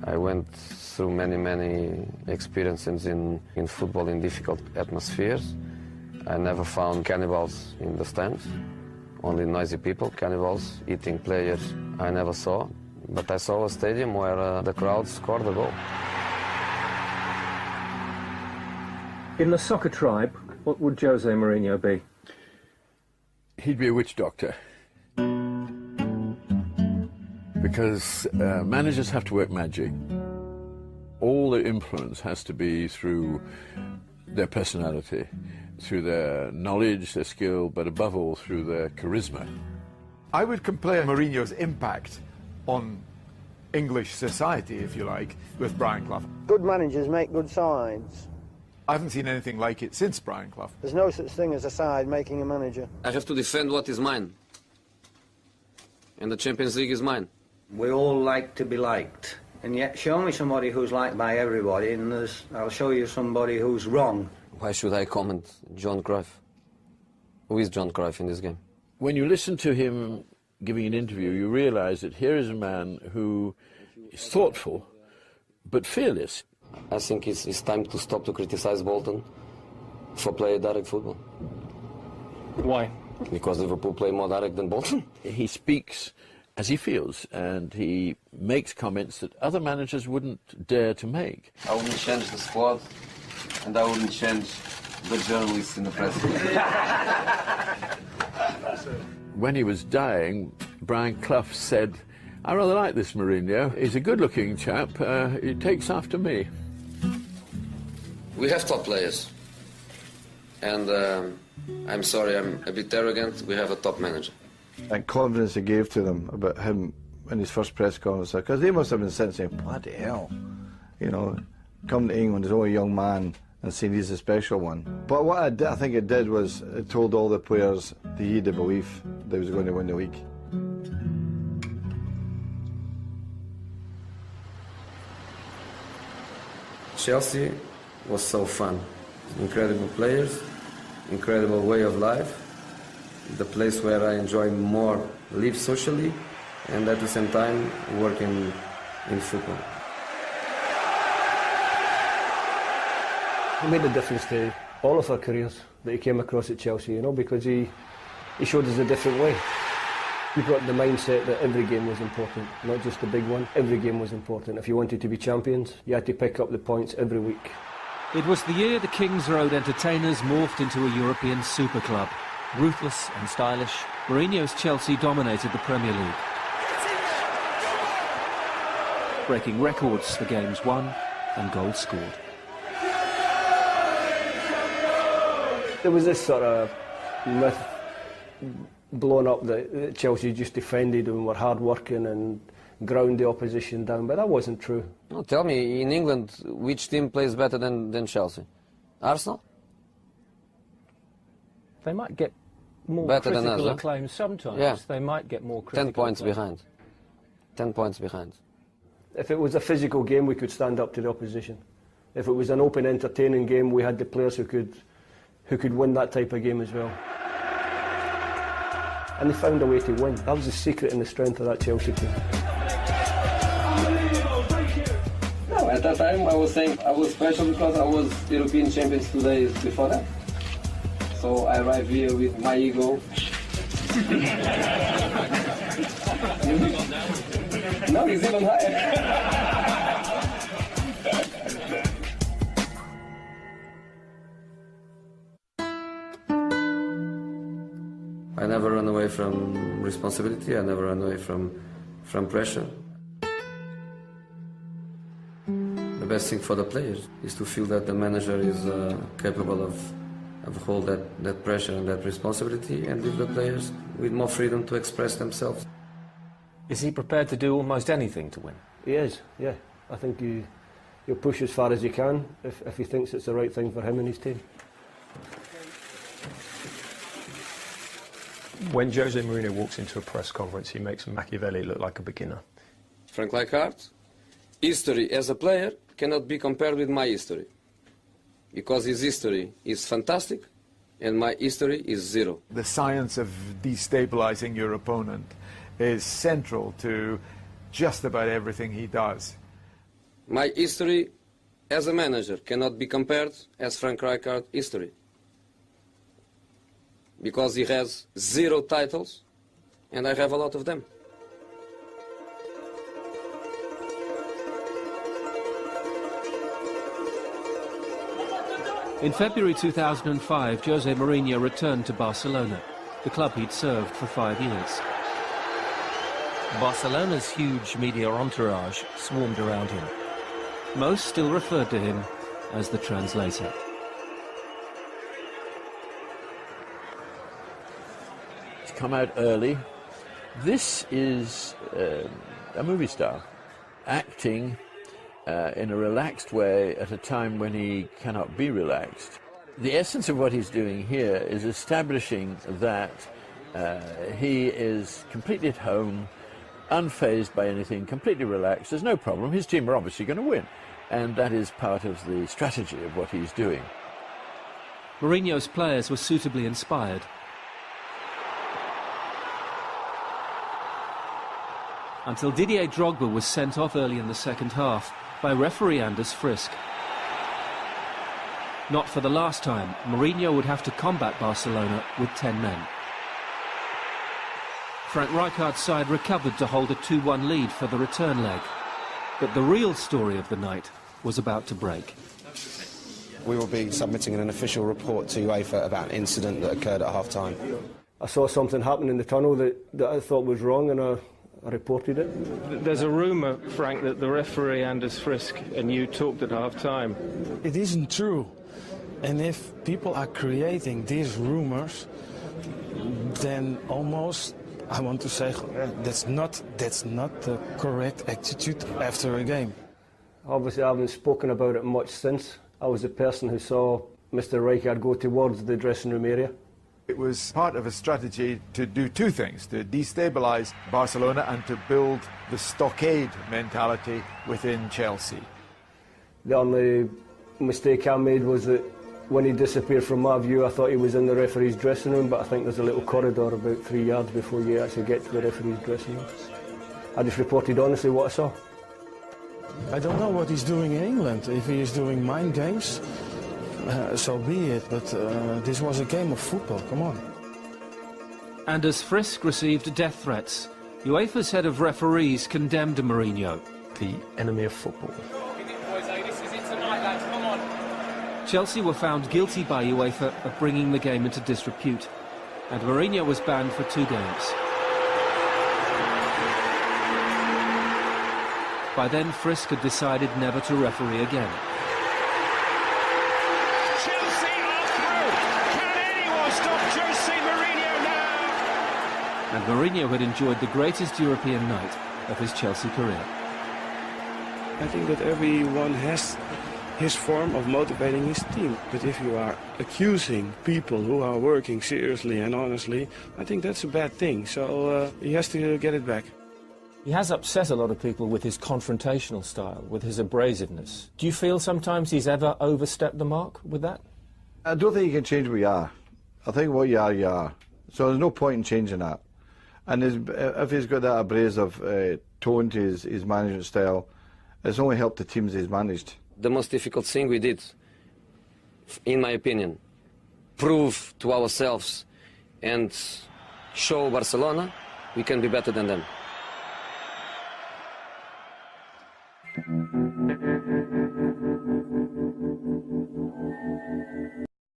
I went through many experiences in football in difficult atmospheres. I never found cannibals in the stands, only noisy people. Cannibals eating players I never saw, but I saw a stadium where the crowd scored a goal. In the soccer tribe, what would Jose Mourinho be? He'd be a witch doctor. Because managers have to work magic. All their influence has to be through their personality, through their knowledge, their skill, but above all through their charisma. I would compare Mourinho's impact on English society, if you like, with Brian Clough. Good managers make good sides. I haven't seen anything like it since Brian Clough. There's no such thing as a side making a manager. I have to defend what is mine. And the Champions League is mine. We all like to be liked. And yet show me somebody who's liked by everybody and I'll show you somebody who's wrong. Why should I comment John Cruyff? Who is John Cruyff in this game? When you listen to him giving an interview, you realize that here is a man who is thoughtful, but fearless. I think it's time to stop to criticize Bolton for playing direct football. Why? Because Liverpool play more direct than Bolton. He speaks as he feels, and he makes comments that other managers wouldn't dare to make. I wouldn't change the squad, and I wouldn't change the journalists in the press. When he was dying, Brian Clough said, "I rather like this Mourinho. He's a good-looking chap. He takes after me." We have top players, and I'm sorry, I'm a bit arrogant. We have a top manager. And confidence he gave to them about him in his first press conference, because they must have been sitting saying, bloody hell, you know, come to England as only a young man and saying he's a special one. But what I think it did was it told all the players that he had the belief that he was going to win the league. Chelsea was so fun. Incredible players, incredible way of life, the place where I enjoy more, live socially, and at the same time work in football. He made a difference to all of our careers that he came across at Chelsea, you know, because he showed us a different way. He brought the mindset that every game was important, not just the big one. Every game was important. If you wanted to be champions, you had to pick up the points every week. It was the year the Kings Road Entertainers morphed into a European super club. Ruthless and stylish, Mourinho's Chelsea dominated the Premier League, breaking records for games won and goals scored. There was this sort of myth blown up that Chelsea just defended and were hard-working and ground the opposition down, but that wasn't true. No, tell me, in England, which team plays better than Chelsea? Arsenal? They might get more better critical than us, acclaim sometimes. Yeah. They might get more critical 10 points acclaim. behind. 10 points behind. If it was a physical game, we could stand up to the opposition. If it was an open, entertaining game, we had the players who could win that type of game as well. And they found a way to win. That was the secret and the strength of that Chelsea team. No, at that time I was saying I was special because I was European champions 2 days before that. So I arrived here with my ego. No, he's even higher. I never run away from responsibility. I never run away from pressure. The best thing for the players is to feel that the manager is capable of hold that pressure and that responsibility, and leave the players with more freedom to express themselves. Is he prepared to do almost anything to win? He is, yeah. I think he'll push as far as he can if he thinks it's the right thing for him and his team. When Jose Mourinho walks into a press conference, he makes Machiavelli look like a beginner. Frank Rijkaard, history as a player cannot be compared with my history, because his history is fantastic and my history is zero. The science of destabilizing your opponent is central to just about everything he does. My history as a manager cannot be compared as Frank Rijkaard's history. Because he has 0 titles, and I have a lot of them. In February 2005, Jose Mourinho returned to Barcelona, the club he'd served for 5 years. Barcelona's huge media entourage swarmed around him. Most still referred to him as the translator. He's come out early. This is a movie star acting in a relaxed way at a time when he cannot be relaxed. The essence of what he's doing here is establishing that he is completely at home, unfazed by anything, completely relaxed. There's no problem. His team are obviously going to win. And that is part of the strategy of what he's doing. Mourinho's players were suitably inspired. Until Didier Drogba was sent off early in the second half by referee Anders Frisk. Not for the last time, Mourinho would have to combat Barcelona with 10 men. Frank Rijkaard's side recovered to hold a 2-1 lead for the return leg. But the real story of the night was about to break. We will be submitting an official report to UEFA about an incident that occurred at half-time. I saw something happen in the tunnel that I thought was wrong, and I reported it. There's a rumour, Frank, that the referee Anders Frisk and you talked at half-time. It isn't true. And if people are creating these rumours, then almost, I want to say, that's not the correct attitude after a game. Obviously, I haven't spoken about it much since. I was the person who saw Mr. Rijkaard go towards the dressing room area. It was part of a strategy to do 2 things, to destabilise Barcelona and to build the stockade mentality within Chelsea. The only mistake I made was that when he disappeared from my view, I thought he was in the referee's dressing room, but I think there's a little corridor about 3 yards before you actually get to the referee's dressing room. I just reported honestly what I saw. I don't know what he's doing in England. If he is doing mind games, so be it, but this was a game of football, come on. Anders Frisk received death threats. UEFA's head of referees condemned Mourinho. The enemy of football. Chelsea were found guilty by UEFA of bringing the game into disrepute, and Mourinho was banned for 2 games. By then, Frisk had decided never to referee again. Chelsea are through! Can anyone stop Jose Mourinho now? And Mourinho had enjoyed the greatest European night of his Chelsea career. I think that everyone has his form of motivating his team. But if you are accusing people who are working seriously and honestly, I think that's a bad thing. So he has to get it back. He has upset a lot of people with his confrontational style, with his abrasiveness. Do you feel sometimes he's ever overstepped the mark with that? I don't think you can change what you are. I think what you are, you are. So there's no point in changing that. And if he's got that abrasive tone to his management style, it's only helped the teams he's managed. The most difficult thing we did, in my opinion, prove to ourselves and show Barcelona we can be better than them.